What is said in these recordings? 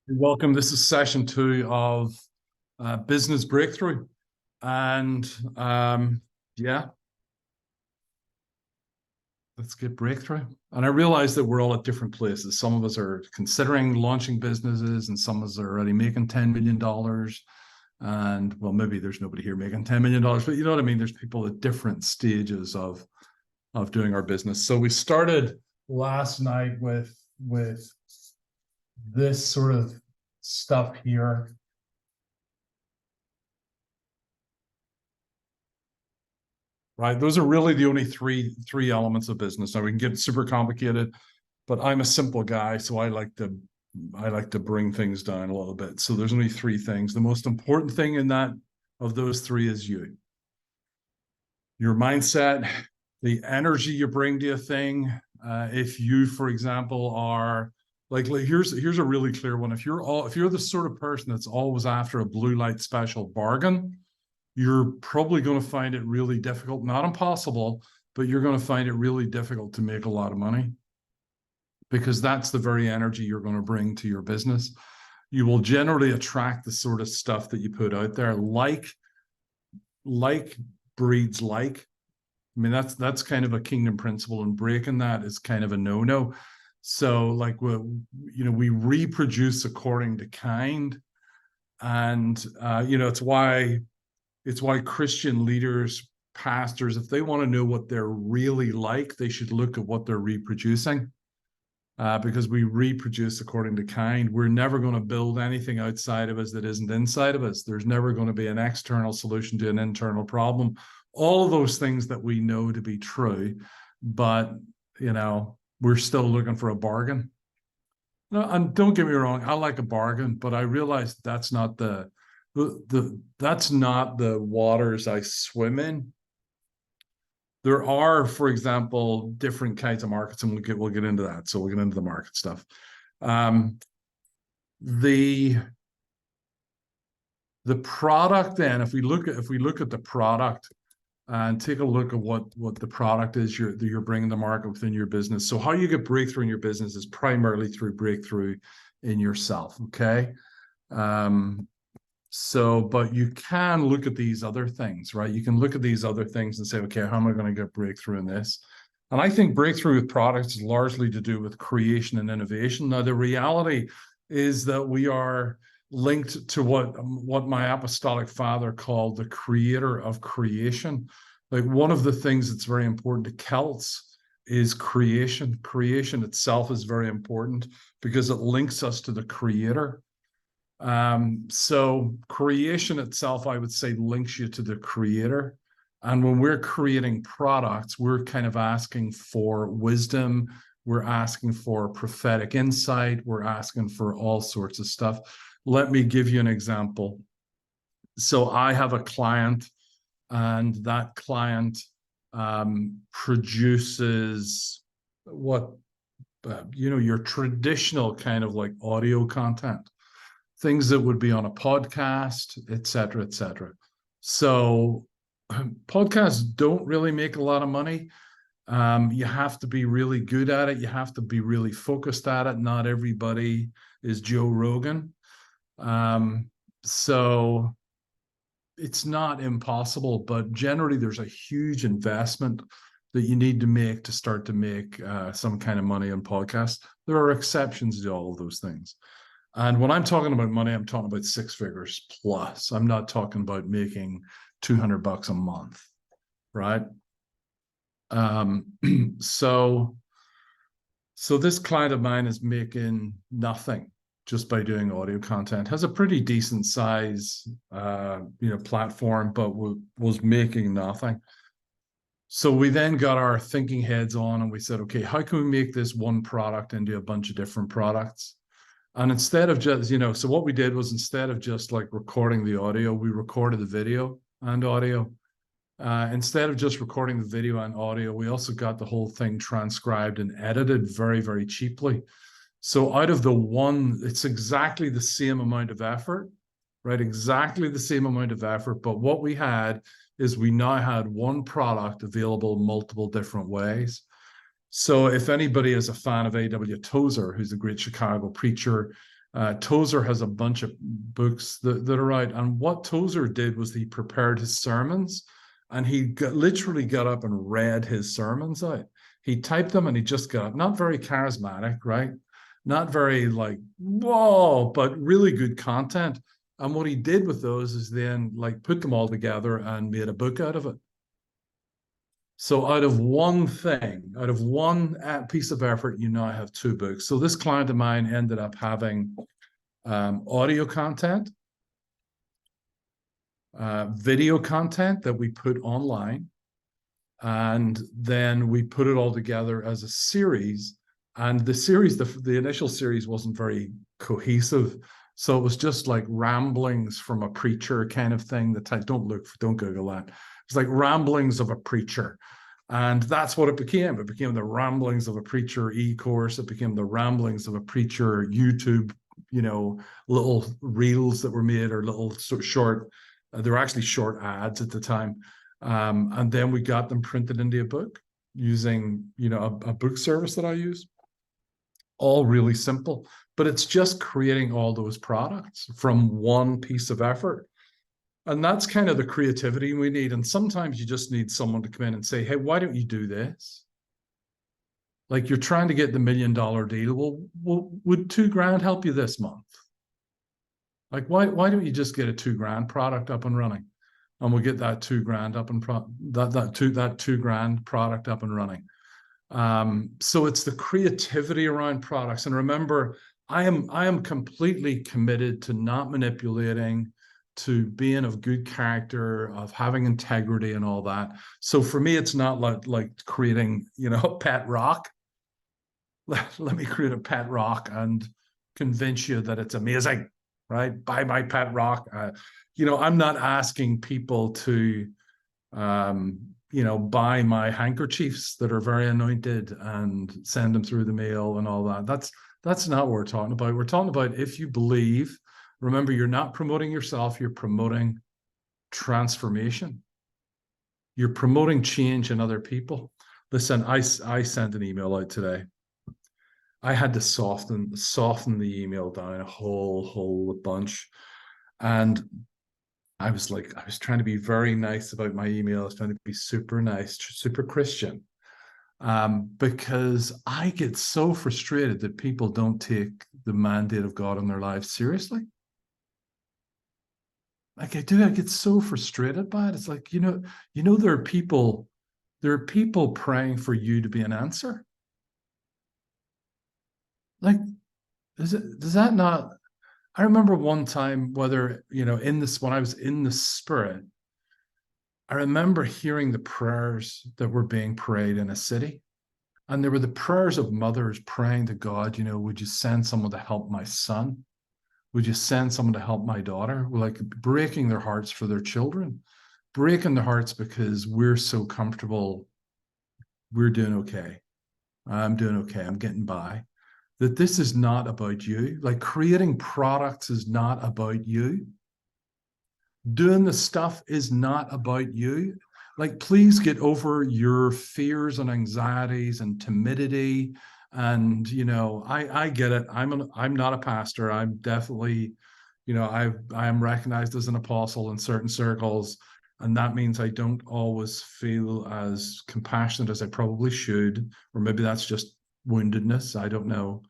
Welcome. This is session 2 of Business Breakthrough. And yeah, let's get breakthrough. And I realize that we're all at different places. Some of us are considering launching businesses, and some of us are already making $10 million. And well, maybe there's nobody here making $10 million, but you know what I mean? There's people at different stages of doing our business. So we started last night with this sort of stuff here. Right, those are really the only three elements of business. Now we can get super complicated, but I'm a simple guy, so I like to bring things down a little bit. So there's only three things. The most important thing in that of those three is you. Your mindset, the energy you bring to a thing. If you, for example, are like here's a really clear one. If you're the sort of person that's always after a blue light special bargain, you're probably going to find it really difficult, not impossible, but you're going to find it really difficult to make a lot of money, because that's the very energy you're going to bring to your business. You will generally attract the sort of stuff that you put out there. Like breeds like. I mean, that's kind of a kingdom principle, and breaking that is kind of a no-no. So like we reproduce according to kind. And it's why Christian leaders, pastors, if they want to know what they're really like, they should look at what they're reproducing, because we reproduce according to kind. We're never going to build anything outside of us that isn't inside of us. There's never going to be an external solution to an internal problem. All of those things that we know to be true, but we're still looking for a bargain. No, and don't get me wrong, I like a bargain, but I realize that's not the waters I swim in. There are, for example, different kinds of markets, and we'll get into that. So we'll get into the market stuff. The product, then, if we look at the product and take a look at what the product is that you're bringing to market within your business. So how you get breakthrough in your business is primarily through breakthrough in yourself. Okay. But you can look at these other things, right? You can look at these other things and say, okay, how am I going to get breakthrough in this? And I think breakthrough with products is largely to do with creation and innovation. Now, the reality is that we are linked to what my apostolic father called the creator of creation. Like, one of the things that's very important to Celts is creation. Creation itself is very important because it links us to the creator. So creation itself, I would say, links you to the creator. And when we're creating products, we're kind of asking for wisdom. We're asking for prophetic insight. We're asking for all sorts of stuff. Let me give you an example. So I have a client, and that client produces your traditional kind of like audio content, things that would be on a podcast, et cetera, et cetera. So podcasts don't really make a lot of money. You have to be really good at it. You have to be really focused at it. Not everybody is Joe Rogan. So it's not impossible, but generally there's a huge investment that you need to make to start to make some kind of money on podcasts. There are exceptions to all of those things. And when I'm talking about money, I'm talking about 6 figures plus. I'm not talking about making $200 a month, right? So this client of mine is making nothing just by doing audio content. Has a pretty decent size, platform, but was making nothing. So we then got our thinking heads on, and we said, okay, how can we make this one product into a bunch of different products? And instead of just, so what we did was, instead of just like recording the audio, we recorded the video and audio. Instead of just recording the video and audio, we also got the whole thing transcribed and edited very, very cheaply. So out of the one, it's exactly the same amount of effort, right? Exactly the same amount of effort. But what we had is we now had one product available multiple different ways. So if anybody is a fan of A.W. Tozer, who's a great Chicago preacher, Tozer has a bunch of books that are out. And what Tozer did was he prepared his sermons, and he literally got up and read his sermons out. He typed them and he just got up. Not very charismatic, right? Not very like, whoa, but really good content. And what he did with those is then like put them all together and made a book out of it. So out of one thing, out of one piece of effort, you now have two books. So this client of mine ended up having audio content, video content that we put online, and then we put it all together as a series. And the series, the initial series wasn't very cohesive. So it was just like ramblings from a preacher kind of thing. Don't Google that. It's like ramblings of a preacher. And that's what it became. It became the ramblings of a preacher e-course. It became the ramblings of a preacher YouTube, little reels that were made, or little short, they were actually short ads at the time. And then we got them printed into a book using, a book service that I use. All really simple, but it's just creating all those products from one piece of effort. And that's kind of the creativity we need. And sometimes you just need someone to come in and say, hey, why don't you do this? Like, you're trying to get the $1 million deal. Well, would $2,000 help you this month? Like, why don't you just get a $2,000 product up and running? And we'll get that $2,000 up and that $2,000 product up and running. So it's the creativity around products. And remember, I am completely committed to not manipulating, to being of good character, of having integrity and all that. So for me, it's not like creating, a pet rock. Let me create a pet rock and convince you that it's amazing, right? Buy my pet rock. I'm not asking people to, buy my handkerchiefs that are very anointed and send them through the mail and all that. That's not what we're talking about. We're talking about, if you believe, remember, you're not promoting yourself, you're promoting transformation. You're promoting change in other people. Listen, I sent an email out today. I had to soften the email down a whole bunch. And I was trying to be very nice about my email. I was trying to be super nice, super Christian, because I get so frustrated that people don't take the mandate of God in their lives seriously. Like, I get so frustrated by it. It's like, there are people praying for you to be an answer. Like, does that not? I remember one time, when I was in the Spirit, I remember hearing the prayers that were being prayed in a city. And there were the prayers of mothers praying to God, would you send someone to help my son? Would you send someone to help my daughter? We're like breaking their hearts for their children, breaking their hearts because we're so comfortable. We're doing okay. I'm doing okay. I'm getting by. That this is not about you. Like, creating products is not about you. Doing the stuff is not about you. Like, please get over your fears and anxieties and timidity. And, I get it. I'm not a pastor. I'm definitely, I am recognized as an apostle in certain circles. And that means I don't always feel as compassionate as I probably should, or maybe that's just woundedness. I don't know.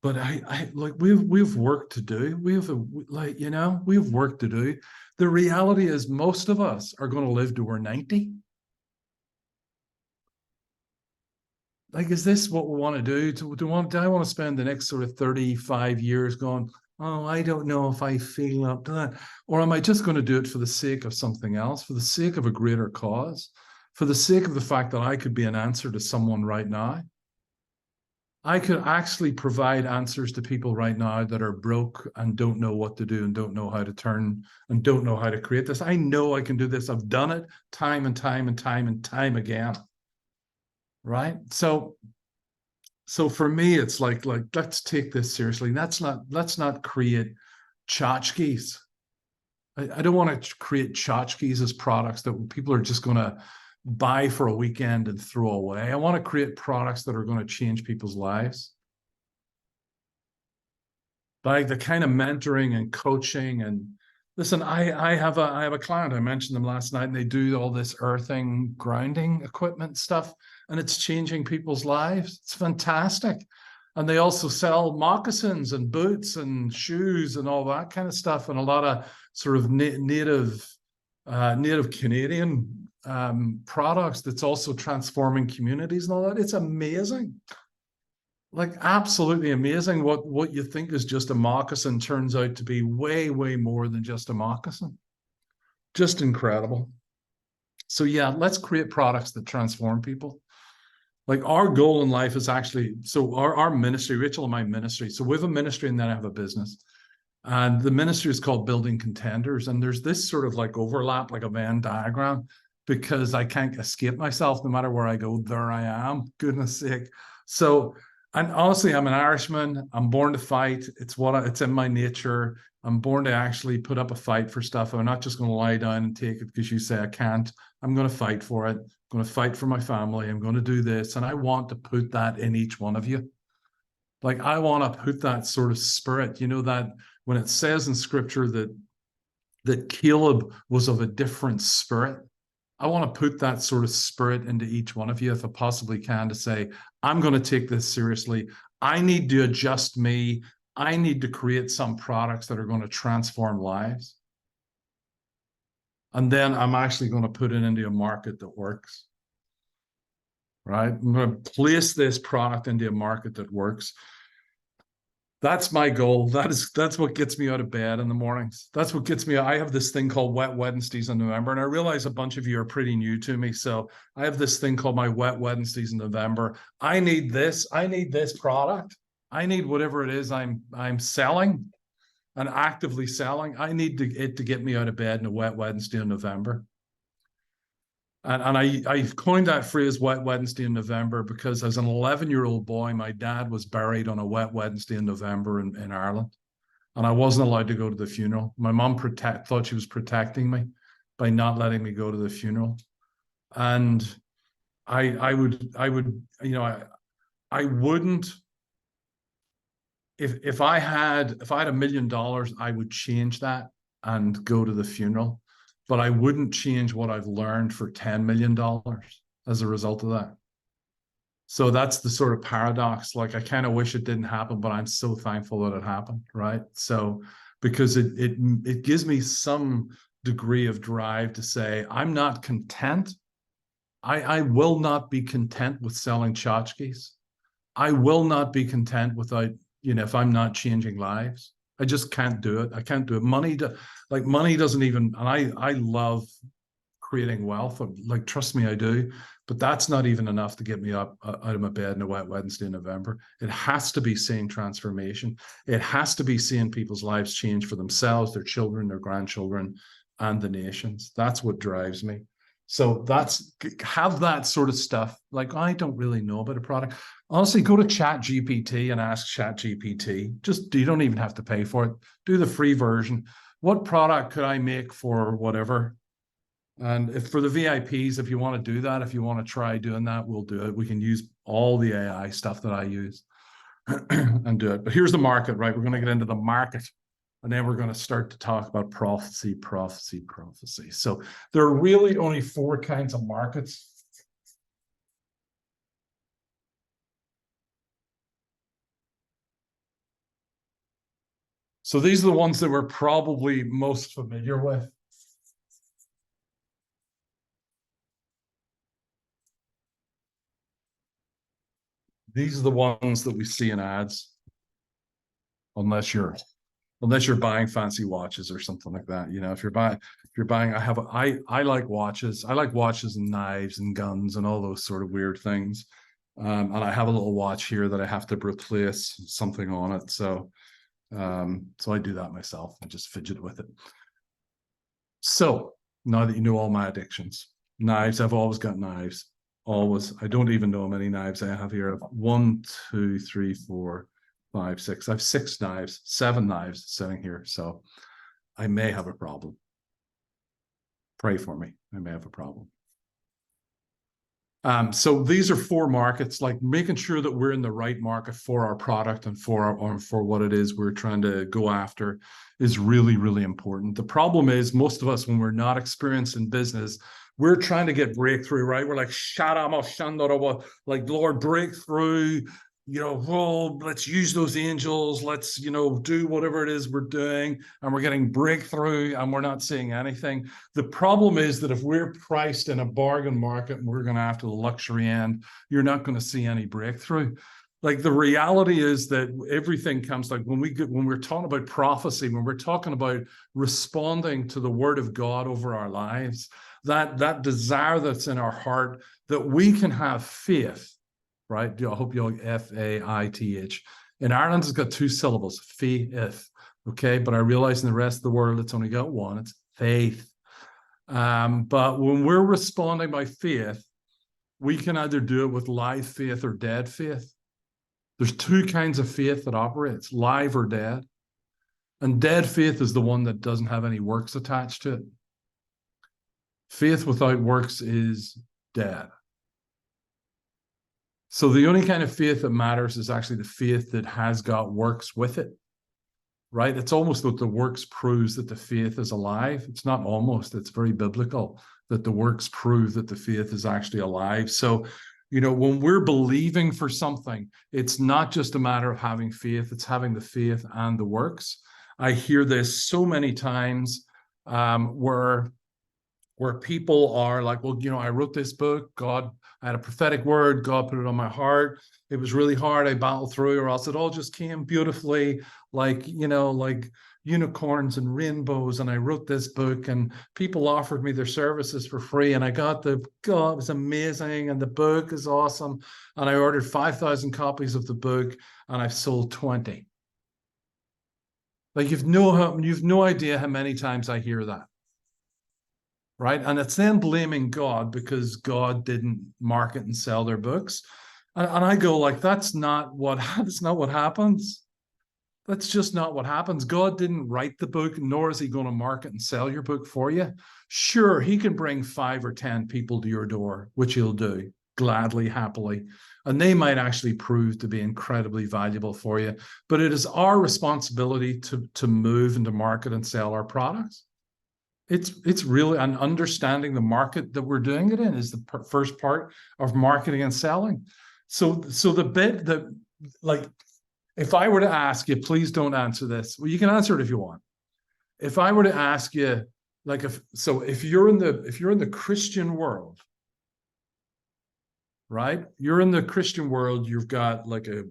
But I like, we've work to do. We have work to do. The reality is, most of us are going to live to we're 90. Like, is this what we want to do? Do I want to spend the next sort of 35 years going, oh, I don't know if I feel up to that? Or am I just going to do it for the sake of something else, for the sake of a greater cause, for the sake of the fact that I could be an answer to someone right now? I could actually provide answers to people right now that are broke and don't know what to do and don't know how to turn and don't know how to create this. I know I can do this. I've done it time and time and time and time again. Right? So for me, it's like let's take this seriously. Let's not create tchotchkes. I don't want to create tchotchkes as products that people are just going to buy for a weekend and throw away. I want to create products that are going to change people's lives. like the kind of mentoring and coaching. And listen, I have a client, I mentioned them last night, and they do all this earthing, grounding equipment stuff, and it's changing people's lives. It's fantastic. And they also sell moccasins and boots and shoes and all that kind of stuff, and a lot of sort of native Canadian products that's also transforming communities and all that. It's amazing. Like absolutely amazing. What you think is just a moccasin turns out to be way, way more than just a moccasin. Just incredible. So yeah, let's create products that transform people. Like our goal in life is actually, so our ministry, Rachel and my ministry. So we have a ministry and then I have a business. And the ministry is called Building Contenders. And there's this sort of like overlap, like a Venn diagram, because I can't escape myself. No matter where I go, there I am. Goodness sake. So, and honestly, I'm an Irishman. I'm born to fight. It's in my nature. I'm born to actually put up a fight for stuff. I'm not just going to lie down and take it because you say I can't. I'm going to fight for it. I'm going to fight for my family. I'm going to do this. And I want to put that in each one of you. Like I want to put that sort of spirit, that when it says in scripture that Caleb was of a different spirit, I want to put that sort of spirit into each one of you if I possibly can, to say, I'm going to take this seriously. I need to adjust me. I need to create some products that are going to transform lives. And then I'm actually going to put it into a market that works. Right? I'm going to place this product into a market that works. That's my goal. That's what gets me out of bed in the mornings. That's what gets me. I have this thing called Wet Wednesdays in November, and I realize a bunch of you are pretty new to me. So I have this thing called my Wet Wednesdays in November. I need this. I need this product. I need whatever it is I'm selling and actively selling. I need it to get me out of bed in a Wet Wednesday in November. And I coined that phrase Wet Wednesday in November because as an 11-year-old boy, my dad was buried on a Wet Wednesday in November in Ireland. And I wasn't allowed to go to the funeral. My mom thought she was protecting me by not letting me go to the funeral. And I wouldn't, if I had $1 million, I would change that and go to the funeral. But I wouldn't change what I've learned for $10 million as a result of that. So that's the sort of paradox. Like I kind of wish it didn't happen, but I'm so thankful that it happened, right? So because it gives me some degree of drive to say I'm not content. I will not be content with selling tchotchkes. I will not be content without, if I'm not changing lives. I just can't do it. I can't do it. Money doesn't even, and I love creating wealth. Like, trust me, I do. But that's not even enough to get me up out of my bed on a Wet Wednesday in November. It has to be seeing transformation. It has to be seeing people's lives change for themselves, their children, their grandchildren, and the nations. That's what drives me. So have that sort of stuff. Like, I don't really know about a product. Honestly, go to ChatGPT and ask ChatGPT. You don't even have to pay for it. Do the free version. What product could I make for whatever? And if for the VIPs, if you want to do that, if you want to try doing that, we'll do it. We can use all the AI stuff that I use and do it. But here's the market, right? We're going to get into the market. And then we're going to start to talk about prophecy. So there are really only 4 kinds of markets. So these are the ones that we're probably most familiar with. These are the ones that we see in ads, unless you're buying fancy watches or something like that. If you're buying, I like watches. I like watches and knives and guns and all those sort of weird things. And I have a little watch here that I have to replace something on it. So I do that myself. I just fidget with it. So now that you know all my addictions, knives, I've always got knives. Always. I don't even know how many knives I have here. 1, 2, 3, 4, 5, 6. I have 6 knives, 7 knives sitting here. So I may have a problem. Pray for me. I may have a problem. So these are 4 markets, like making sure that we're in the right market for our product and for what it is we're trying to go after is really, really important. The problem is most of us, when we're not experienced in business, we're trying to get breakthrough, right? We're like, like, Lord, breakthrough, well, let's use those angels. Let's, do whatever it is we're doing. And we're getting breakthrough and we're not seeing anything. The problem is that if we're priced in a bargain market and we're going after the luxury end, you're not going to see any breakthrough. Like, the reality is that everything comes, like, when we're talking about prophecy, when we're talking about responding to the word of God over our lives, that desire that's in our heart, that we can have faith, right? I hope you all F-A-I-T-H. In Ireland, it's got 2 syllables, faith. Okay, but I realize in the rest of the world, it's only got 1. It's faith. But when we're responding by faith, we can either do it with live faith or dead faith. There's 2 kinds of faith that operates, live or dead. And dead faith is the one that doesn't have any works attached to it. Faith without works is dead. So the only kind of faith that matters is actually the faith that has got works with it, right? It's almost that the works proves that the faith is alive. It's not almost, it's very biblical that the works prove that the faith is actually alive. So, when we're believing for something, it's not just a matter of having faith, it's having the faith and the works. I hear this so many times where people are like, well, I wrote this book, God, I had a prophetic word, God put it on my heart. It was really hard, I battled through, or else it all just came beautifully, like, like unicorns and rainbows, and I wrote this book and people offered me their services for free, and I got God, it was amazing, and the book is awesome, and I ordered 5,000 copies of the book, and I've sold 20. Like, you've no idea how many times I hear that. Right? And it's then blaming God because God didn't market and sell their books. And I go, like, that's not what happens. That's just not what happens. God didn't write the book, nor is he going to market and sell your book for you. Sure, he can bring 5 or 10 people to your door, which he'll do gladly, happily. And they might actually prove to be incredibly valuable for you. But it is our responsibility to move and to market and sell our products. It's really, an understanding the market that we're doing it in is the first part of marketing and selling. So the bit that, like, if I were to ask you, please don't answer this. Well, you can answer it if you want. If I were to ask you, like, if you're in the Christian world, right? You're in the Christian world, you've got like a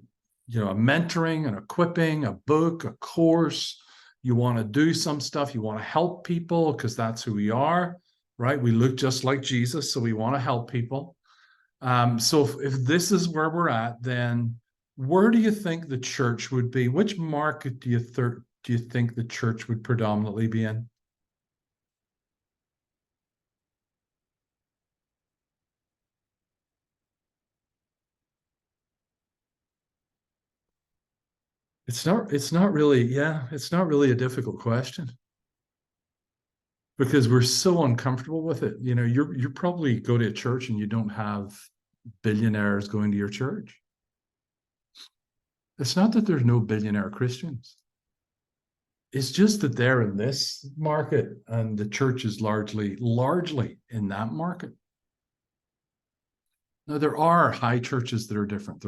mentoring and equipping, a book, a course. You want to do some stuff, you want to help people because that's who we are, right? We look just like Jesus, so we want to help people. So if this is where we're at, then where do you think the church would be? Which market do you think the church would predominantly be in? It's not really a difficult question, because we're so uncomfortable with it. You probably go to a church and you don't have billionaires going to your church. It's not that there's no billionaire Christians. It's just that they're in this market and the church is largely in that market. Now, there are high churches that are different.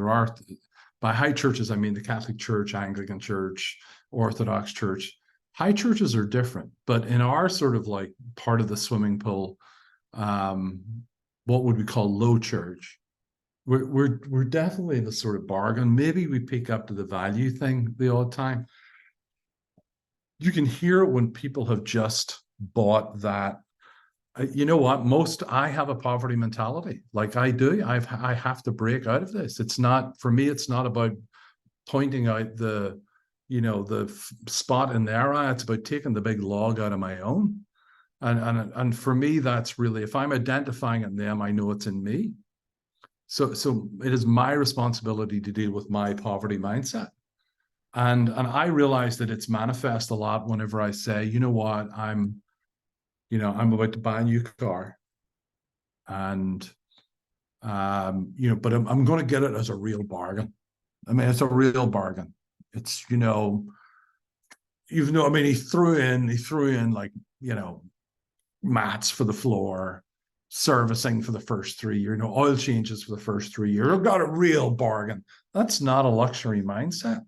By high churches, I mean the Catholic Church, Anglican Church, Orthodox Church. High churches are different, but in our sort of like part of the swimming pool, what would we call low church? We're definitely in the sort of bargain. Maybe we pick up to the value thing the odd time. You can hear it when people have just bought that. You know what? I have a poverty mentality. Like, I do. I have to break out of this. It's not, for me, it's not about pointing out the spot in their eye. It's about taking the big log out of my own. And for me, that's really, if I'm identifying it in them, I know it's in me. So it is my responsibility to deal with my poverty mindset. And I realize that it's manifest a lot whenever I say, you know what, I'm about to buy a new car, and But I'm going to get it as a real bargain. I mean, it's a real bargain. It's, even though, I mean, he threw in like, mats for the floor, servicing for the first 3 years, oil changes for the first 3 years. I've got a real bargain. That's not a luxury mindset.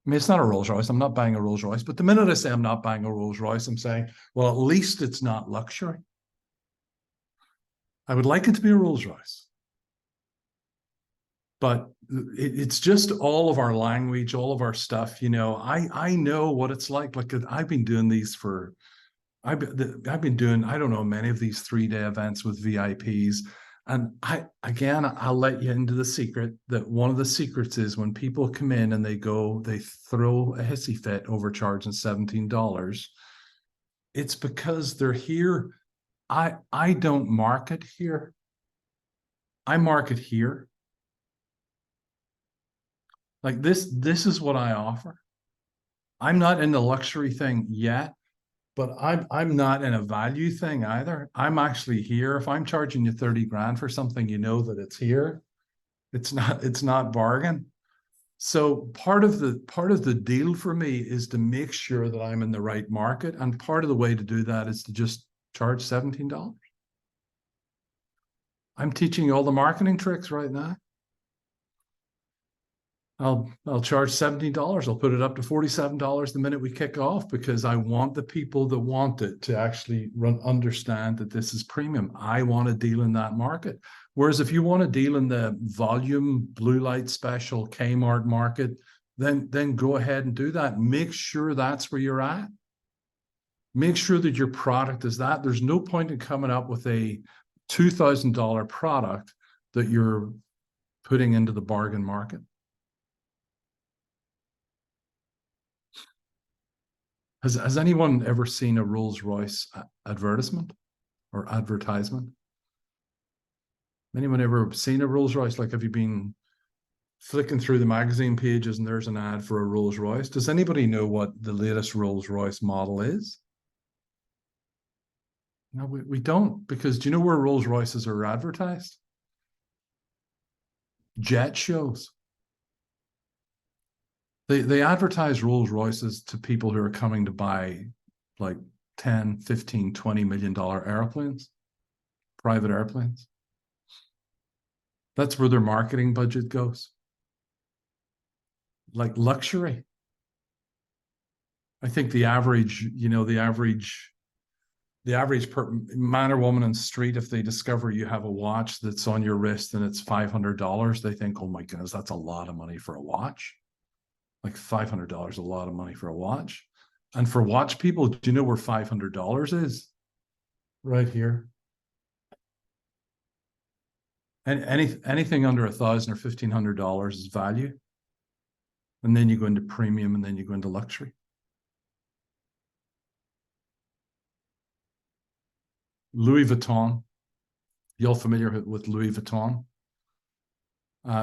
I mean, it's not a Rolls Royce. I'm not buying a Rolls Royce. But the minute I say I'm not buying a Rolls Royce, I'm saying, well, at least it's not luxury. I would like it to be a Rolls Royce. But it's just all of our language, all of our stuff. I know what it's like. Like, I've been doing these for, I've been doing, I don't know, many of these 3-day events with VIPs. And I'll let you into the secret that one of the secrets is when people come in and they throw a hissy fit over charging $17. It's because they're here. I don't market here. I market here. Like this is what I offer. I'm not in the luxury thing yet, but I'm not in a value thing either. I'm actually here. If I'm charging you 30 grand for something, you know that it's here. It's not bargain. So part of the deal for me is to make sure that I'm in the right market. And part of the way to do that is to just charge $17. I'm teaching you all the marketing tricks right now. I'll charge $17. I'll put it up to $47 the minute we kick off, because I want the people that want it to actually understand that this is premium. I want to deal in that market. Whereas if you want to deal in the volume, blue light special, Kmart market, then go ahead and do that. Make sure that's where you're at. Make sure that your product is that. There's no point in coming up with a $2,000 product that you're putting into the bargain market. Has anyone ever seen a Rolls-Royce advertisement or advertisement? Anyone ever seen a Rolls-Royce? Like, have you been flicking through the magazine pages and there's an ad for a Rolls-Royce? Does anybody know what the latest Rolls-Royce model is? No, we don't, because do you know where Rolls-Royces are advertised? Jet shows. They advertise Rolls Royces to people who are coming to buy like 10, 15, $20 million airplanes, private airplanes. That's where their marketing budget goes. Like luxury. I think the average man or woman in the street, if they discover you have a watch that's on your wrist and it's $500, they think, oh my goodness, that's a lot of money for a watch. Like $500 is a lot of money for a watch. And for watch people, do you know where $500 is? Right here. And anything under $1,000 or $1,500 is value. And then you go into premium, and then you go into luxury. Louis Vuitton. You all familiar with Louis Vuitton?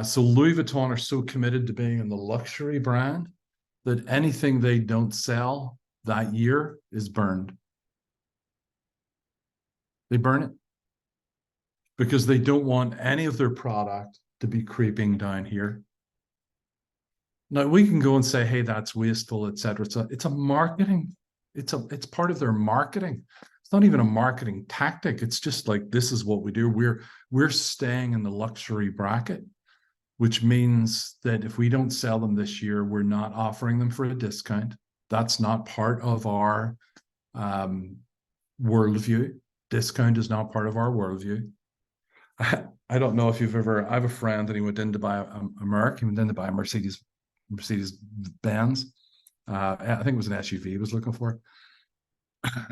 So Louis Vuitton are so committed to being in the luxury brand that anything they don't sell that year is burned. They burn it because they don't want any of their product to be creeping down here. Now we can go and say, hey, that's wasteful, etc. It's a marketing. It's part of their marketing. It's not even a marketing tactic. It's just like, this is what we do. We're staying in the luxury bracket, which means that if we don't sell them this year, we're not offering them for a discount. That's not part of our worldview. Discount is not part of our worldview. I don't know if you've ever, I have a friend and he went in to buy a Merc. He went in to buy a Mercedes Benz. I think it was an SUV he was looking for.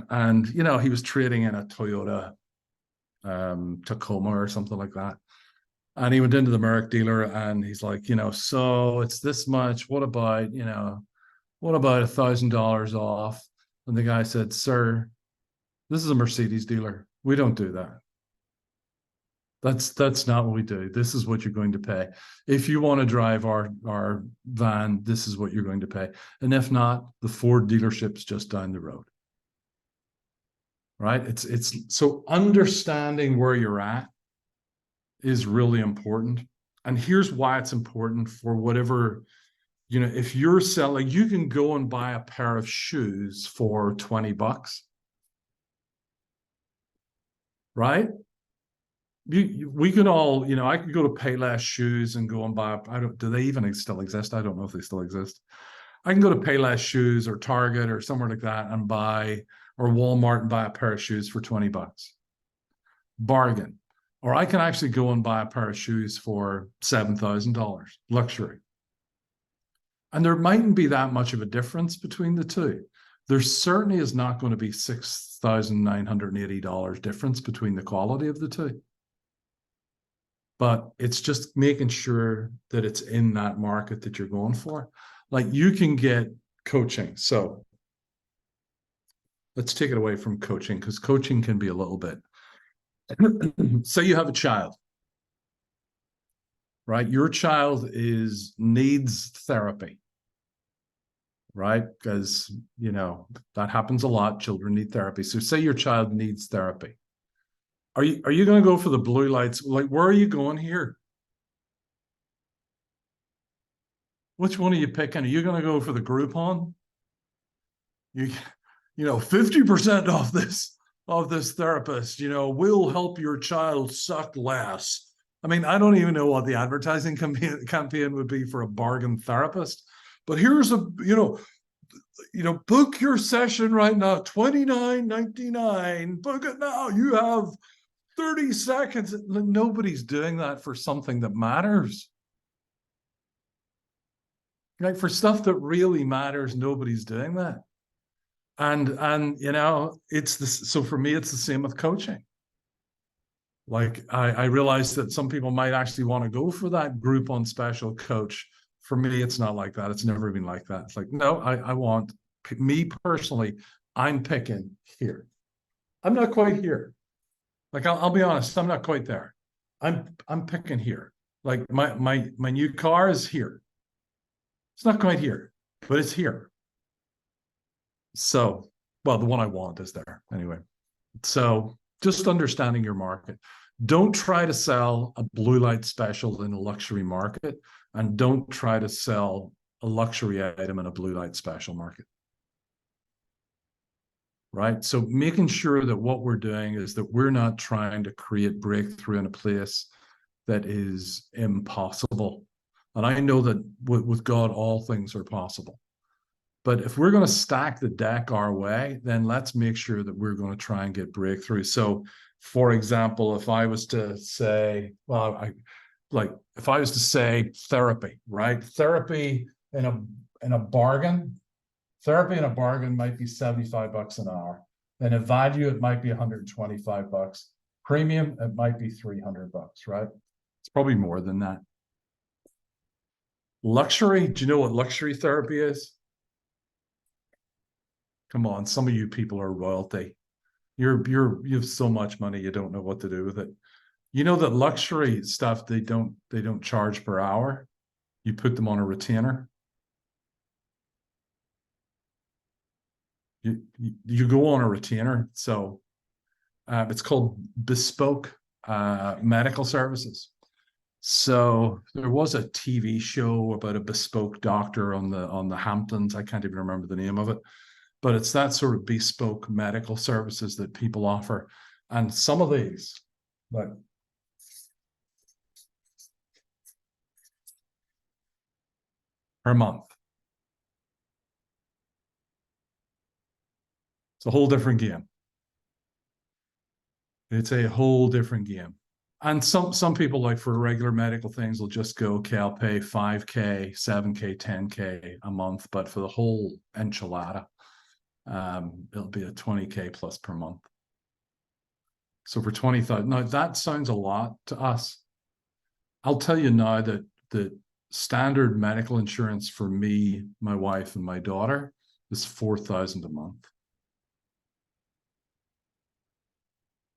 And, he was trading in a Toyota Tacoma or something like that. And he went into the Merc dealer and he's like, so it's this much. What about $1,000 off? And the guy said, sir, this is a Mercedes dealer. We don't do that. That's not what we do. This is what you're going to pay. If you want to drive our van, this is what you're going to pay. And if not, the Ford dealership's just down the road. right? It's so understanding where you're at is really important. And here's why it's important for whatever, if you're selling, you can go and buy a pair of shoes for $20, right? We can all, I could go to Payless Shoes and go and buy, do they even still exist? I don't know if they still exist. I can go to Payless Shoes or Target or somewhere like that and buy, or Walmart and buy a pair of shoes for $20. Bargain. Or I can actually go and buy a pair of shoes for $7,000, luxury. And there mightn't be that much of a difference between the two. There certainly is not going to be $6,980 difference between the quality of the two. But it's just making sure that it's in that market that you're going for. Like you can get coaching. So let's take it away from coaching, because coaching can be a little bit. Say you have a child, right? Your child needs therapy, right? Because, that happens a lot. Children need therapy. So say your child needs therapy. Are you going to go for the blue lights? Like, where are you going here? Which one are you picking? Are you going to go for the Groupon? 50% off this therapist, will help your child suck less. I mean, I don't even know what the advertising campaign would be for a bargain therapist, but here's book your session right now, $29.99. Book it now. You have 30 seconds. Nobody's doing that for something that matters. Like for stuff that really matters, nobody's doing that. And it's this. So for me, it's the same with coaching. Like I realize that some people might actually want to go for that Groupon special coach. For me, it's not like that. It's never been like that. It's like, no, I want, me personally, I'm picking here. I'm not quite here. Like I'll be honest, I'm not quite there. I'm picking here. Like my new car is here. It's not quite here, but it's here. So, well, the one I want is there anyway. So just understanding your market. Don't try to sell a blue light special in a luxury market, and don't try to sell a luxury item in a blue light special market. Right? So making sure that what we're doing is that we're not trying to create breakthrough in a place that is impossible. And I know that with God, all things are possible. But if we're going to stack the deck our way, then let's make sure that we're going to try and get breakthrough. So, for example, if I was to say, if I was to say therapy, right? Therapy in a bargain, therapy in a bargain might be $75 an hour. In a value, it might be $125. Premium, it might be $300, right? It's probably more than that. Luxury, do you know what luxury therapy is? Come on, some of you people are royalty. You have so much money, you don't know what to do with it. You know that luxury stuff, they don't charge per hour. You put them on a retainer. You go on a retainer. So it's called bespoke medical services. So there was a TV show about a bespoke doctor on the Hamptons. I can't even remember the name of it, but it's that sort of bespoke medical services that people offer. And some of these, like per month. It's a whole different game. It's a whole different game. And some people, like for regular medical things, will just go, okay, I'll pay 5K, 7K, 10K a month. But for the whole enchilada, it'll be a 20K plus per month. So for 20,000, now that sounds a lot to us. I'll tell you now that the standard medical insurance for me, my wife, and my daughter is $4,000 a month.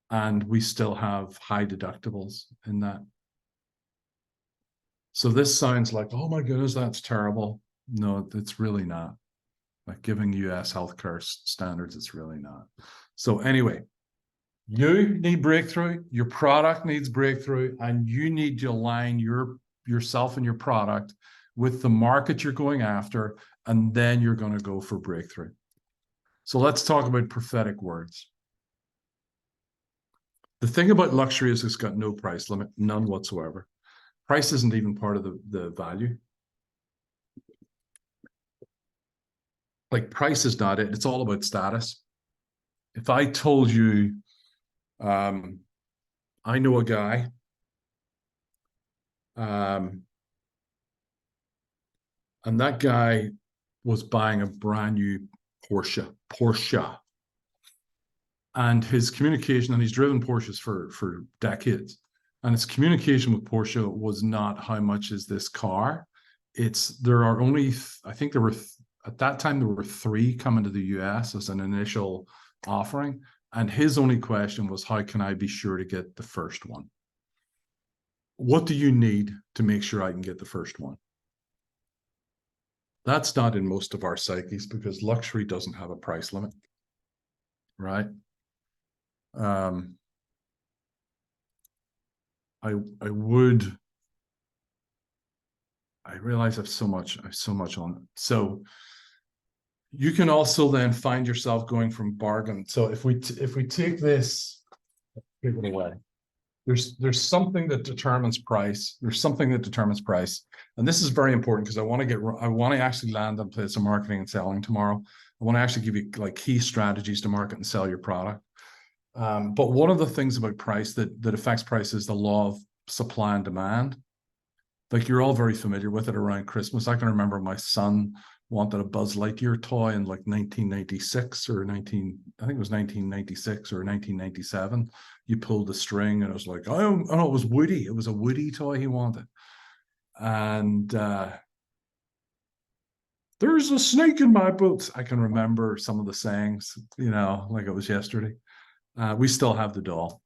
And we still have high deductibles in that. So this sounds like, oh my goodness, that's terrible. No, it's really not. Like giving US healthcare standards, it's really not. So anyway, You need breakthrough, your product needs breakthrough, and you need to align yourself and your product with the market you're going after, and then you're going to go for breakthrough. So let's talk about prophetic words. The thing about luxury is it's got no price limit, none whatsoever. Price isn't even part of the value. Like, price is not it. It's all about status. If I told you, I know a guy, and that guy was buying a brand new Porsche, and his communication, and he's driven Porsches for decades, and his communication with Porsche was not how much is this car. There are only, I think there were at that time there were 3 coming to the US as an initial offering, and his only question was, how can I be sure to get the first one? What do you need to make sure I can get the first one? That's not in most of our psyches, because luxury doesn't have a price limit, right? I realize I've so much on it. So you can also then find yourself going from bargain. So if we take this, take it away. There's something that determines price. There's something that determines price, and this is very important, because I want to actually land on place of marketing and selling tomorrow. I want to actually give you like key strategies to market and sell your product. But one of the things about price that affects price is the law of supply and demand. Like, you're all very familiar with it around Christmas. I can remember my son wanted a Buzz Lightyear toy in like 1996 or I think it was 1996 or 1997. You pulled the string and it was like, oh, it was Woody. It was a Woody toy he wanted. And there's a snake in my boots. I can remember some of the sayings, like it was yesterday. We still have the doll.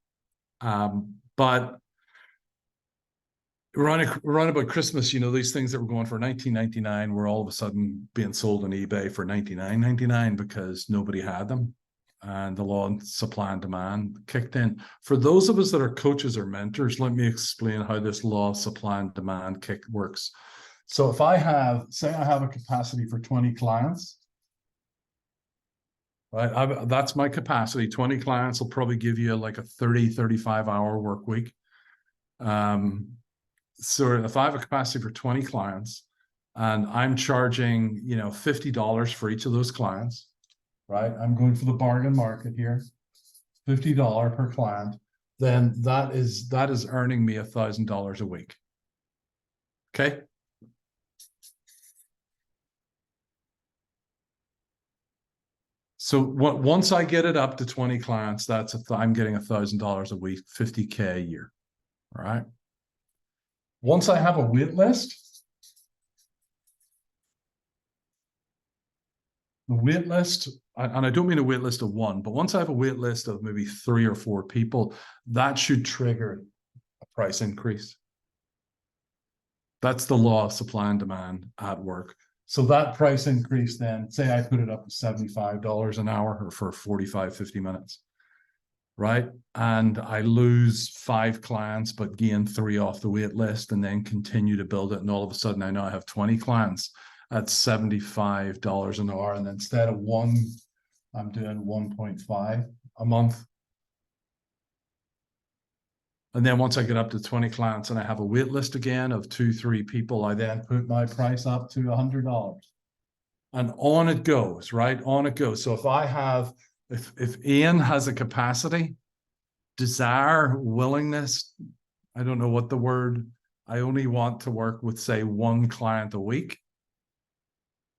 But around about Christmas, these things that were going for $19.99 were all of a sudden being sold on eBay for $99.99 because nobody had them, and the law of supply and demand kicked in. For those of us that are coaches or mentors, let me explain how this law of supply and demand works. So if I have a capacity for 20 clients, right? That's my capacity. 20 clients will probably give you like a 35-hour work week. So if I have a capacity for 20 clients and I'm charging, $50 for each of those clients, right? I'm going for the bargain market here, $50 per client, then that is earning me $1,000 a week. Okay. So once I get it up to 20 clients, I'm getting $1,000 a week, $50K a year. All right. Once I have a wait list, the wait list, and I don't mean a wait list of 1, but once I have a wait list of maybe 3 or 4 people, that should trigger a price increase. That's the law of supply and demand at work. So that price increase, then, say I put it up to $75 an hour or for 45, 50 minutes, right? And I lose 5 clients, but gain 3 off the wait list, and then continue to build it. And all of a sudden, I know I have 20 clients at $75 an hour. And instead of 1, I'm doing 1.5 a month. And then once I get up to 20 clients and I have a wait list again of 2, 3 people, I then put my price up to $100. And on it goes, right? On it goes. So if Ian has a capacity, desire, willingness, I don't know what the word, I only want to work with, say, 1 client a week,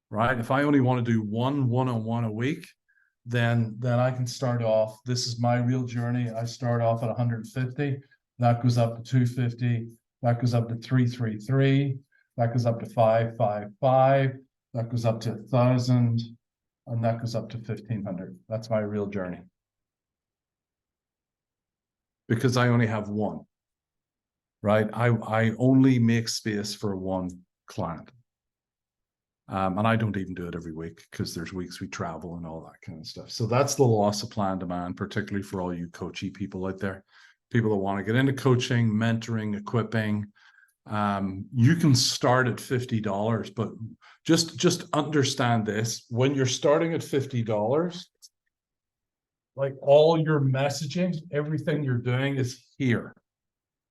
right? If I only want to do one-on-one a week, then I can start off. This is my real journey. I start off at 150. That goes up to 250. That goes up to 333. That goes up to 555. That goes up to 1,000, and that goes up to 1,500. That's my real journey, because I only have 1, right? I only make space for 1 client. And I don't even do it every week because there's weeks we travel and all that kind of stuff. So that's the law of supply and demand, particularly for all you coachy people out there, people that want to get into coaching, mentoring, equipping. You can start at $50, but just understand this: when you're starting at $50, like all your messaging, everything you're doing is here.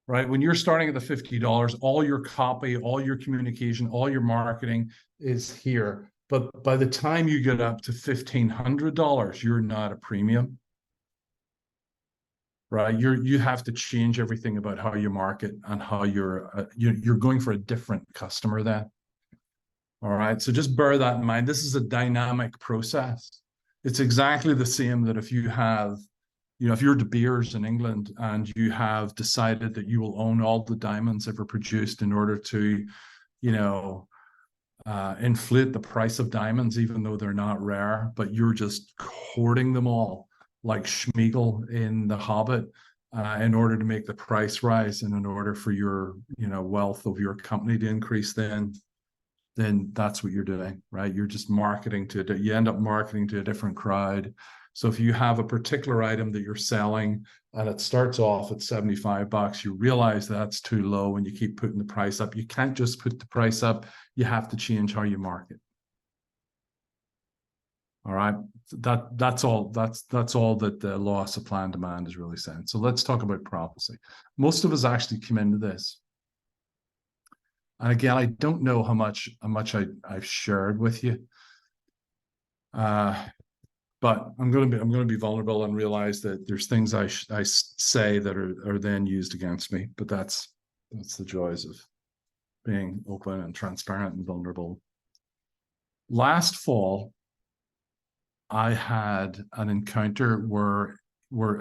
Right? When you're starting at the $50, all your copy, all your communication, all your marketing is here. But by the time you get up to $1,500, you're not a premium, right? You have to change everything about how you market and how you're going for a different customer then. All right. So just bear that in mind. This is a dynamic process. It's exactly the same that if you have, if you're De Beers in England and you have decided that you will own all the diamonds ever produced in order to, inflate the price of diamonds, even though they're not rare, but you're just hoarding them all like Schmeagol in The Hobbit, in order to make the price rise and in order for your, wealth of your company to increase, then that's what you're doing, right? You're just marketing you end up marketing to a different crowd. So if you have a particular item that you're selling and it starts off at $75, you realize that's too low and you keep putting the price up. You can't just put the price up. You have to change how you market. All right. That's all that the law of supply and demand is really saying. So let's talk about prophecy. Most of us actually come into this. And again, I don't know how much I've shared with you. But I'm going to be vulnerable and realize that there's things I say that are then used against me. But that's the joys of being open and transparent and vulnerable. Last fall, I had an encounter where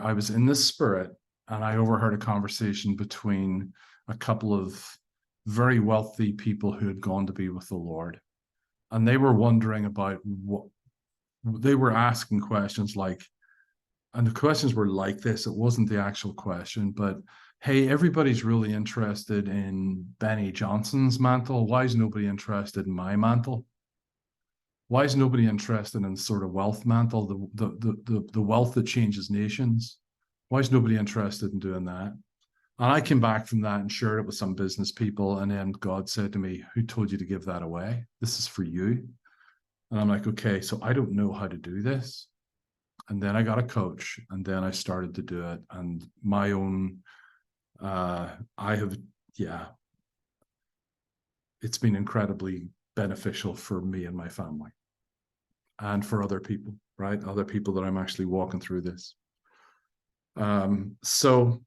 I was in the spirit and I overheard a conversation between a couple of very wealthy people who had gone to be with the Lord, and they were wondering about what. They were asking questions like, and the questions were like this, it wasn't the actual question, but hey, everybody's really interested in Benny Johnson's mantle. Why is nobody interested in my mantle? Why is nobody interested in sort of wealth mantle, the wealth that changes nations? Why is nobody interested in doing that? And I came back from that and shared it with some business people. And then God said to me, who told you to give that away? This is for you. And I'm like, okay, so I don't know how to do this. And then I got a coach and then I started to do it. And my own, it's been incredibly beneficial for me and my family and for other people, right? Other people that I'm actually walking through this. So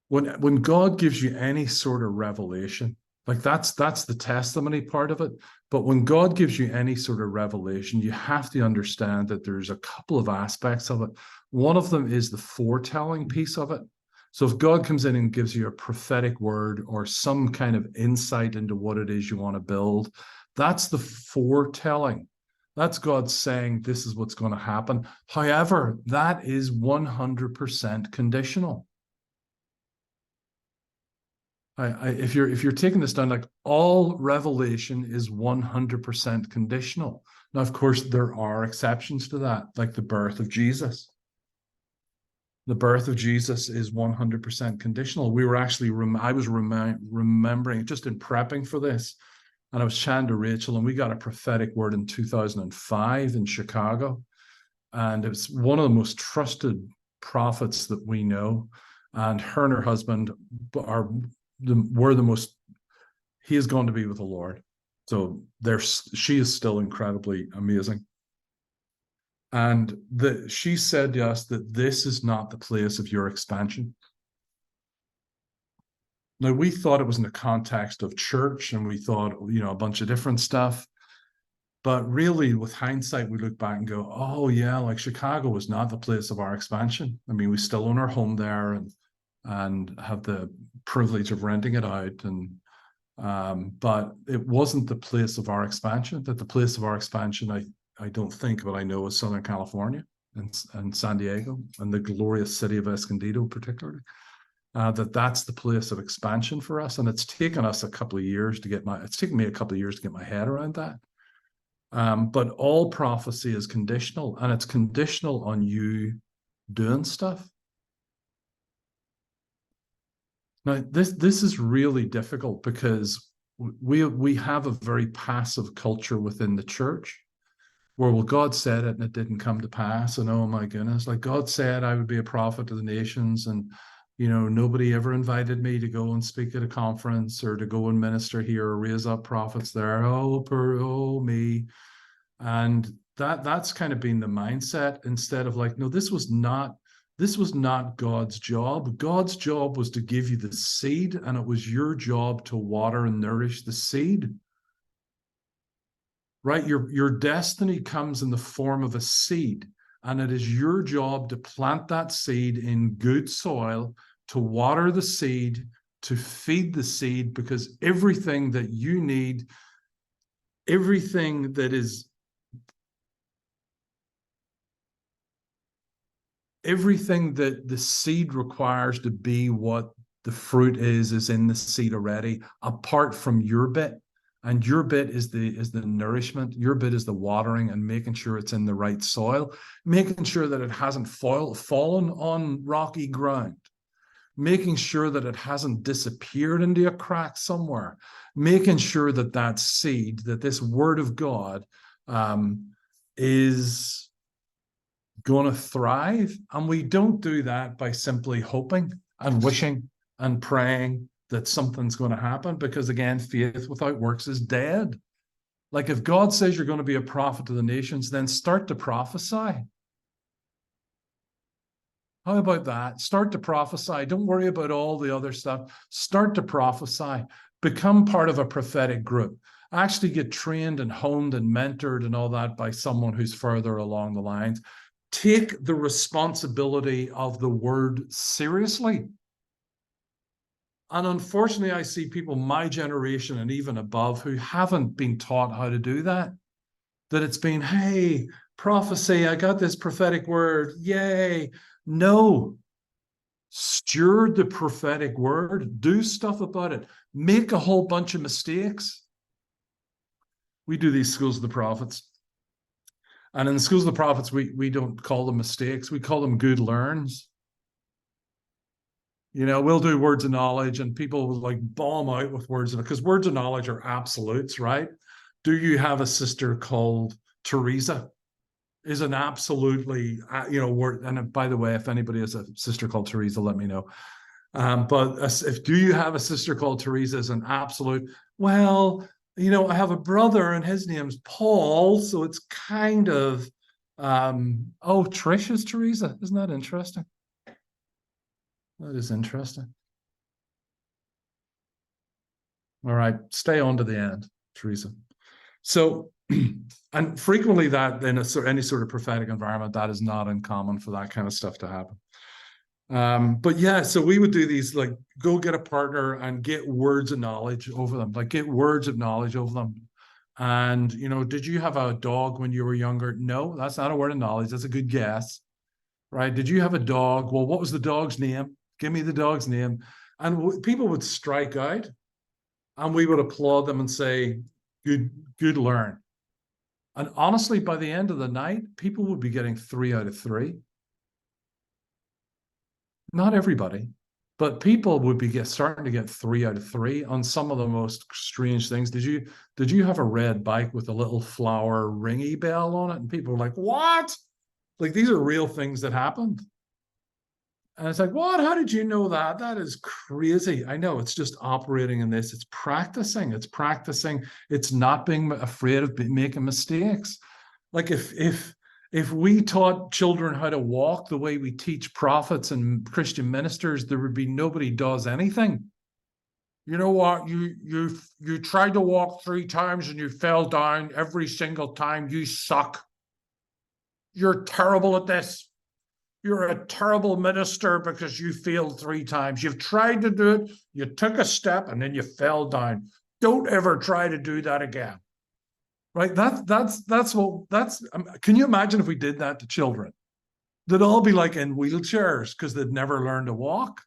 when God gives you any sort of revelation, like that's the testimony part of it. But when God gives you any sort of revelation, you have to understand that there's a couple of aspects of it. One of them is the foretelling piece of it. So if God comes in and gives you a prophetic word or some kind of insight into what it is you want to build, that's the foretelling. That's God saying this is what's going to happen. However, that is 100% conditional. If you're taking this down, like all revelation is 100% conditional. Now, of course, there are exceptions to that, like the birth of Jesus. The birth of Jesus is 100% conditional. We were actually, I was remembering just in prepping for this, and I was chatting to Rachel, and we got a prophetic word in 2005 in Chicago, and it's one of the most trusted prophets that we know, and her and her husband he has gone to be with the Lord. So she is still incredibly amazing. And she said to us that this is not the place of your expansion. Now, we thought it was in the context of church and we thought, a bunch of different stuff. But really, with hindsight, we look back and go, oh, yeah, like Chicago was not the place of our expansion. I mean, we still own our home there and have the privilege of renting it out, but it wasn't the place of our expansion. That the place of our expansion, I don't think, but I know, is Southern California and San Diego and the glorious city of Escondido, particularly. that's the place of expansion for us. And it's taken us a couple of years to it's taken me a couple of years to get my head around that. But all prophecy is conditional, and it's conditional on you doing stuff. Now, this is really difficult because we have a very passive culture within the church where, well, God said it and it didn't come to pass. And oh my goodness, like God said I would be a prophet to the nations, and nobody ever invited me to go and speak at a conference or to go and minister here or raise up prophets there. Oh me. And that's kind of been the mindset, instead of like, no, this was not God's job. God's job was to give you the seed, and it was your job to water and nourish the seed. Right? Your destiny comes in the form of a seed, and it is your job to plant that seed in good soil, to water the seed, to feed the seed, because everything that you need, everything that the seed requires to be what the fruit is in the seed already, apart from your bit. And your bit is the nourishment. Your bit is the watering and making sure it's in the right soil, making sure that it hasn't fallen on rocky ground, making sure that it hasn't disappeared into a crack somewhere, making sure that that seed, that this word of God is going to thrive. And we don't do that by simply hoping and wishing and praying that something's going to happen, because again, faith without works is dead. Like, if God says you're going to be a prophet to the nations, then start to prophesy. How about that? Start to prophesy. Don't worry about all the other stuff. Start to prophesy. Become part of a prophetic group. Actually get trained and honed and mentored and all that by someone who's further along the lines. Take the responsibility of the word seriously. And unfortunately, I see people my generation and even above who haven't been taught how to do that. That it's been, hey, prophecy, I got this prophetic word, yay. No. Steward the prophetic word. Do stuff about it. Make a whole bunch of mistakes. We do these schools of the prophets. And in the schools of the prophets, we don't call them mistakes. We call them good learns. We'll do words of knowledge, and people will like bomb out with words of, because words of knowledge are absolutes, right? Do you have a sister called Teresa? Is an absolutely, word. And by the way, if anybody has a sister called Teresa, let me know. But if do you have a sister called Teresa is an absolute, well, I have a brother and his name's Paul, so it's kind of, oh, Trish is Teresa. Isn't that interesting? That is interesting. All right, stay on to the end, Teresa. So, and frequently that in any sort of prophetic environment, that is not uncommon for that kind of stuff to happen. But yeah, so we would do these, like, go get a partner and get words of knowledge over them, like get words of knowledge over them. And, did you have a dog when you were younger? No, that's not a word of knowledge. That's a good guess, right? Did you have a dog? Well, what was the dog's name? Give me the dog's name. And people would strike out, and we would applaud them and say, good learn. And honestly, by the end of the night, people would be getting 3 out of 3. Not everybody, but people would be starting to get 3 out of 3 on some of the most strange things. Did you have a red bike with a little flower ringy bell on it? And people were like, what? Like, these are real things that happened. And it's like, what? How did you know that? That is crazy. I know, it's just operating in this. It's practicing. It's not being afraid of making mistakes. Like, if we taught children how to walk the way we teach prophets and Christian ministers, there would be nobody does anything. You know what? You tried to walk 3 times and you fell down every single time. You suck. You're terrible at this. You're a terrible minister because you failed 3 times. You've tried to do it, you took a step, and then you fell down. Don't ever try to do that again. Right? Can you imagine if we did that to children? They'd all be like in wheelchairs because they'd never learned to walk.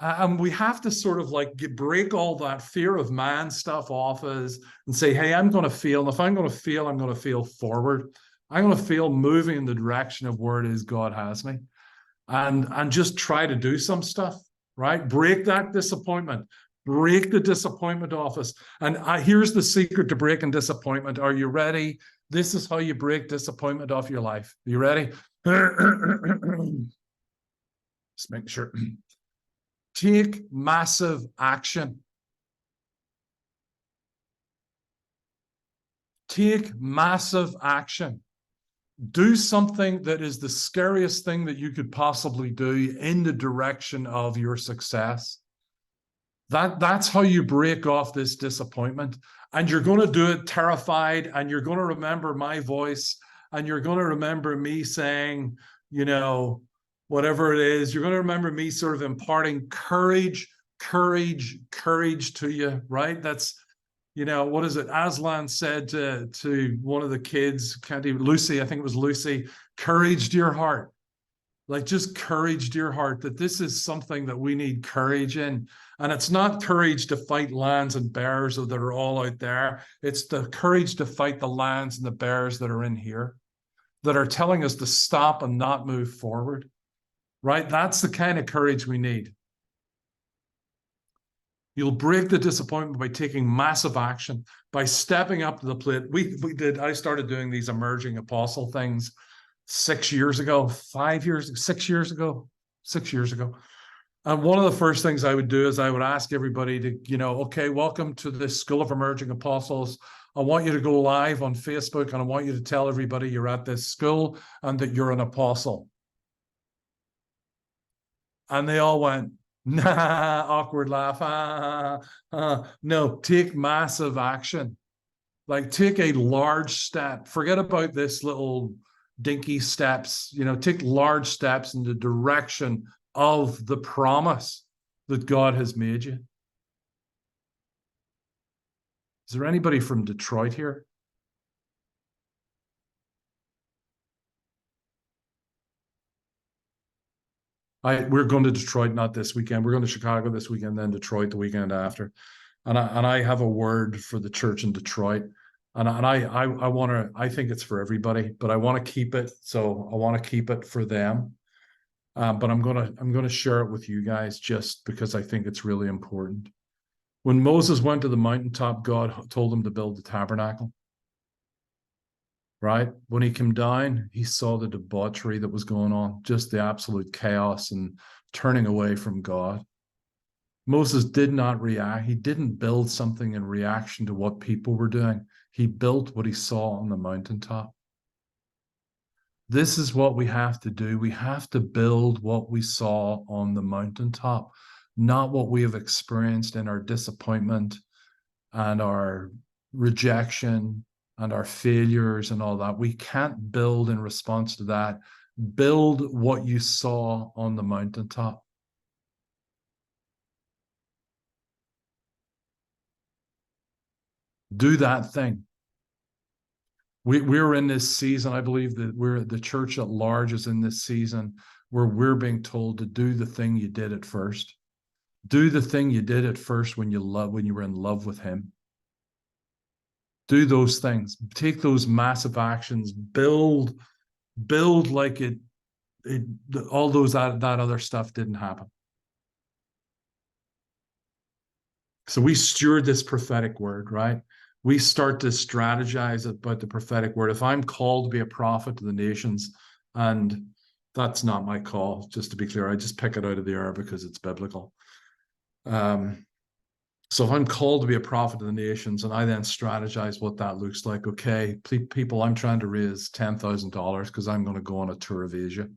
And we have to sort of like break all that fear of man stuff off us and say, hey, I'm going to feel. And if I'm going to feel, I'm going to feel forward. I'm going to feel moving in the direction of where it is God has me. And just try to do some stuff, right? Break that disappointment. Break the disappointment off us. And here's the secret to breaking disappointment. Are you ready? This is how you break disappointment off your life. Are you ready? Just make sure. Take massive action. Take massive action. Do something that is the scariest thing that you could possibly do in the direction of your success. That's how you break off this disappointment. And you're going to do it terrified, and you're going to remember my voice, and you're going to remember me saying, you know, whatever it is, you're going to remember me sort of imparting courage to you, right? That's, you know, what is it? Aslan said to one of the kids, can't even, Lucy, I think it was Lucy, courage to your heart. Like just courage to your heart, that this is something that we need courage in. And it's not courage to fight lions and bears that are all out there. It's the courage to fight the lions and the bears that are in here, that are telling us to stop and not move forward, right? That's the kind of courage we need. You'll break the disappointment by taking massive action, by stepping up to the plate. I started doing these emerging apostle things 6 years ago, 5 years, 6 years ago, 6 years ago. And one of the first things I would do is I would ask everybody to, you know, okay, welcome to the School of Emerging Apostles. I want you to go live on Facebook, and I want you to tell everybody you're at this school and that you're an apostle. And they all went, nah, awkward laugh. No, take massive action. Like take a large step. Forget about this little dinky steps, you know, take large steps in the direction of the promise that God has made you. Is there anybody from Detroit here? We're going to Detroit, not this weekend. We're going to Chicago this weekend, then Detroit the weekend after. And I have a word for the church in Detroit. I want to, I think it's for everybody, but I want to keep it. So I want to keep it for them. But I'm gonna share it with you guys just because I think it's really important. When Moses went to the mountaintop, God told him to build the tabernacle. Right? When he came down, he saw the debauchery that was going on, just the absolute chaos and turning away from God. Moses did not react. He didn't build something in reaction to what people were doing. He built what he saw on the mountaintop. This is what we have to do. We have to build what we saw on the mountaintop, not what we have experienced in our disappointment and our rejection and our failures and all that. We can't build in response to that. Build what you saw on the mountaintop. Do that thing. We're in this season. I believe that the church at large is in this season where we're being told to do the thing you did at first. Do the thing you did at first when you were in love with him. Do those things. Take those massive actions. Build like it all those that other stuff didn't happen. So we steward this prophetic word, right? We start to strategize about the prophetic word. If I'm called to be a prophet to the nations, and that's not my call, just to be clear, I just pick it out of the air because it's biblical. So if I'm called to be a prophet to the nations, and I then strategize what that looks like, okay, people, I'm trying to raise $10,000 because I'm going to go on a tour of Asia.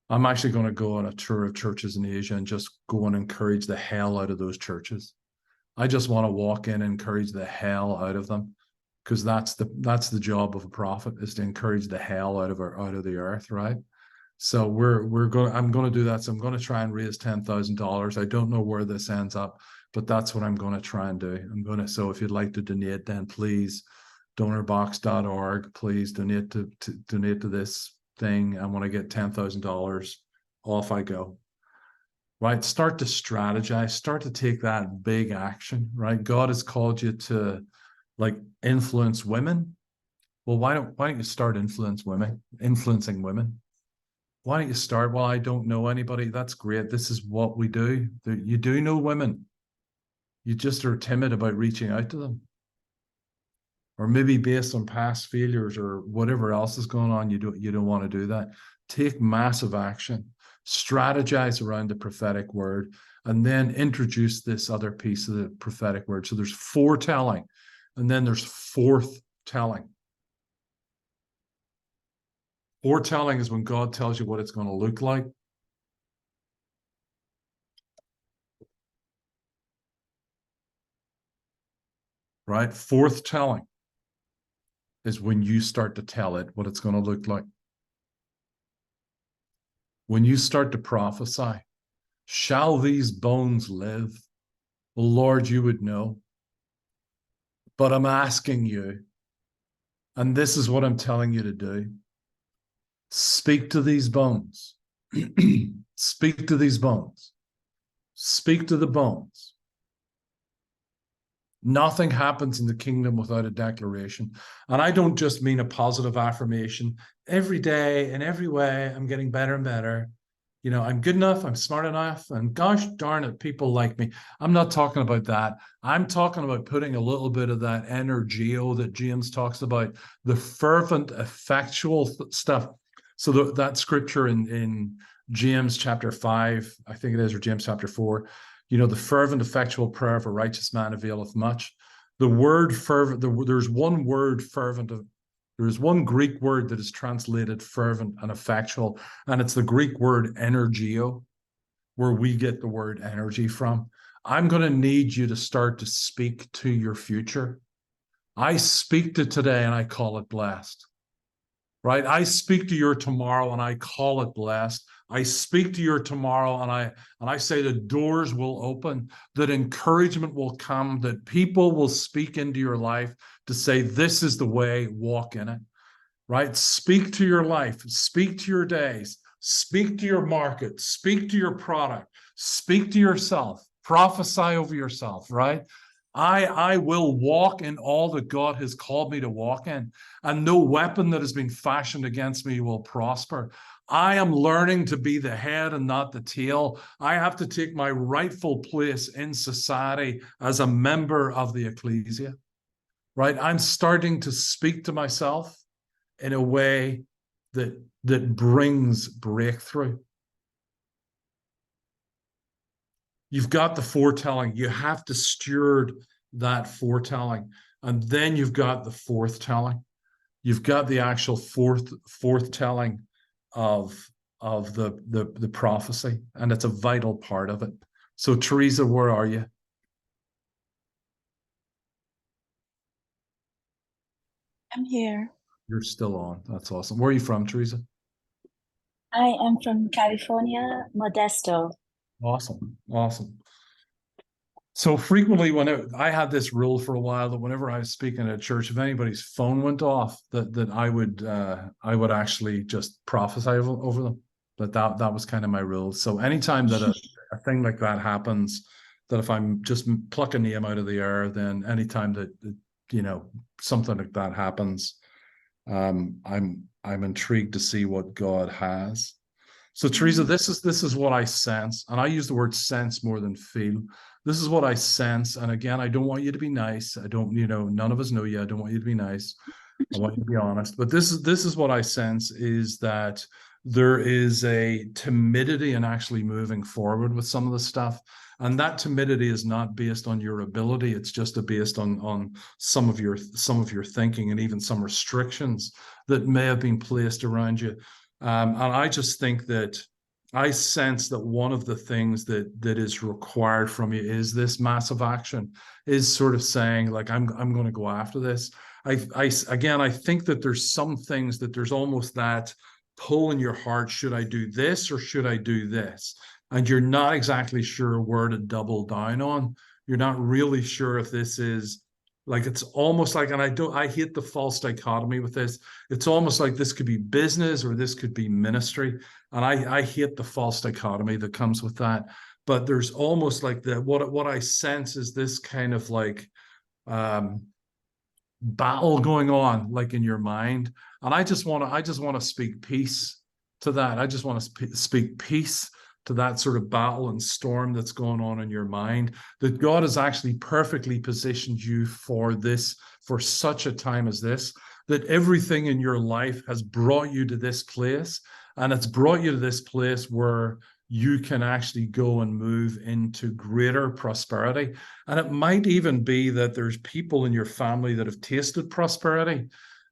I'm actually going to go on a tour of churches in Asia and just go and encourage the hell out of those churches. I just want to walk in and encourage the hell out of them, because that's the job of a prophet, is to encourage the hell out of the earth, right? So I'm going to do that. So I'm going to try and raise $10,000. I don't know where this ends up, but that's what I'm going to try and do. So if you'd like to donate, then please, donorbox.org, please donate to this thing. And when I get $10,000, off I go. right? Start to strategize, start to take that big action, right? God has called you to like influence women. Well, why don't you start influencing women? Why don't you start? Well, I don't know anybody. That's great. This is what we do. You do know women. You just are timid about reaching out to them. Or maybe based on past failures or whatever else is going on, you don't want to do that. Take massive action, strategize around the prophetic word, and then introduce this other piece of the prophetic word. So there's foretelling, and then there's forthtelling. Foretelling is when God tells you what it's going to look like. Right? Forthtelling is when you start to tell it what it's going to look like. When you start to prophesy, shall these bones live? Well, Lord, you would know. But I'm asking you, and this is what I'm telling you to do. Speak to these bones. Speak to these bones. Speak to the bones. Nothing happens in the kingdom without a declaration. And I don't just mean a positive affirmation. Every day, in every way, I'm getting better and better. You know, I'm good enough, I'm smart enough, and gosh darn it, people like me. I'm not talking about that. I'm talking about putting a little bit of that energeo that James talks about, the fervent, effectual stuff. So that scripture in James chapter 5, I think it is, or James chapter 4, you know, the fervent, effectual prayer of a righteous man availeth much. The word fervent, there's one word fervent, there's one Greek word that is translated fervent and effectual, and it's the Greek word energeo, where we get the word energy from. I'm going to need you to start to speak to your future. I speak to today and I call it blessed. Right? I speak to your tomorrow and I call it blessed. I speak to your tomorrow and I say the doors will open, that encouragement will come, that people will speak into your life to say, this is the way, walk in it. Right? Speak to your life, speak to your days, speak to your market, speak to your product, speak to yourself, prophesy over yourself, right? I will walk in all that God has called me to walk in, and no weapon that has been fashioned against me will prosper. I am learning to be the head and not the tail. I have to take my rightful place in society as a member of the ecclesia, right? I'm starting to speak to myself in a way that brings breakthrough. You've got the foretelling. You have to steward that foretelling. And then you've got the forthtelling. You've got the actual forthtelling of the prophecy. And it's a vital part of it. So Teresa, where are you? I'm here. You're still on. That's awesome. Where are you from, Teresa? I am from California, Modesto. Awesome. Awesome. So frequently, I had this rule for a while that whenever I was speaking at church, if anybody's phone went off, that I would actually just prophesy over them. That was kind of my rule. So anytime that a thing like that happens, that if I'm just plucking name out of the air, then anytime that you know something like that happens, I'm intrigued to see what God has. So Teresa, this is what I sense, and I use the word sense more than feel. This is what I sense, and again, I don't want you to be nice. I don't, none of us know you. I don't want you to be nice. I want you to be honest. But this is what I sense, is that there is a timidity in actually moving forward with some of the stuff. And that timidity is not based on your ability. It's just based on some of your thinking and even some restrictions that may have been placed around you. And I just think that I sense that one of the things that is required from you is this massive action, is sort of saying, like, I'm going to go after this. Again, I think that there's some things that there's almost that pull in your heart. Should I do this or should I do this? And you're not exactly sure where to double down on. You're not really sure if this is, like, it's almost like, and I hate the false dichotomy with this. It's almost like this could be business or this could be ministry. And I hate the false dichotomy that comes with that. but there's almost like what I sense is this kind of like battle going on like in your mind. And I just want to speak peace to that. I just want to speak peace to that sort of battle and storm that's going on in your mind, that God has actually perfectly positioned you for this, for such a time as this, that everything in your life has brought you to this place, and it's brought you to this place where you can actually go and move into greater prosperity. And it might even be that there's people in your family that have tasted prosperity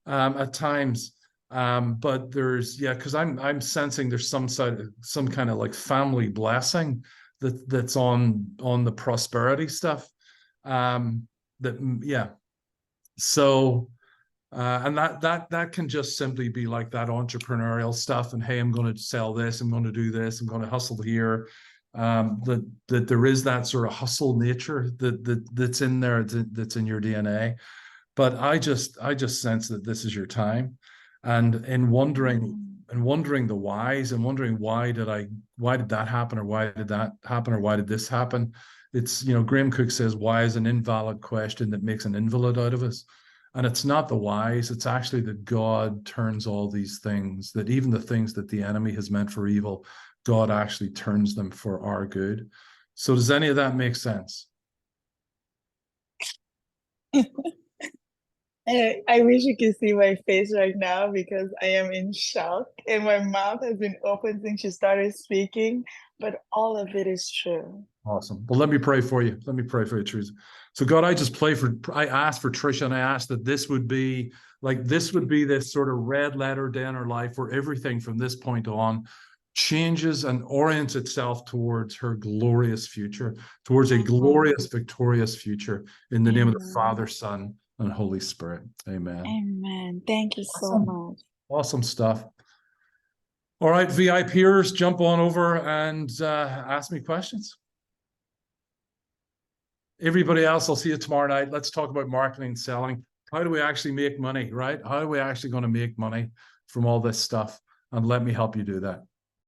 at times. But there's, yeah, because I'm sensing there's some kind of like family blessing that's on the prosperity stuff. Yeah. So and that can just simply be like that entrepreneurial stuff. And hey, I'm going to sell this, I'm going to do this, I'm going to hustle here. That there is that sort of hustle nature that's in there, that's in your DNA. But I just sense that this is your time, and in wondering the whys, and wondering why did that happen, or why did that happen, or why did this happen. It's, Graham Cook says, why is an invalid question that makes an invalid out of us. And it's not the whys, it's actually that God turns all these things, that even the things that the enemy has meant for evil, God actually turns them for our good. So does any of that make sense? I wish you could see my face right now, because I am in shock and my mouth has been open since she started speaking, but all of it is true. Awesome. Well, let me pray for you. Let me pray for you, Teresa. So God, I asked for Trisha, and I asked that this would be this sort of red letter day in her life, where everything from this point on changes and orients itself towards her glorious future, towards a glorious, victorious future, in the name of the Father, Son, and Holy Spirit. Amen. Amen. Thank you so much. Awesome stuff. All right, VIPers, jump on over and ask me questions. Everybody else, I'll see you tomorrow night. Let's talk about marketing and selling. How do we actually make money, right? How are we actually going to make money from all this stuff? And let me help you do that.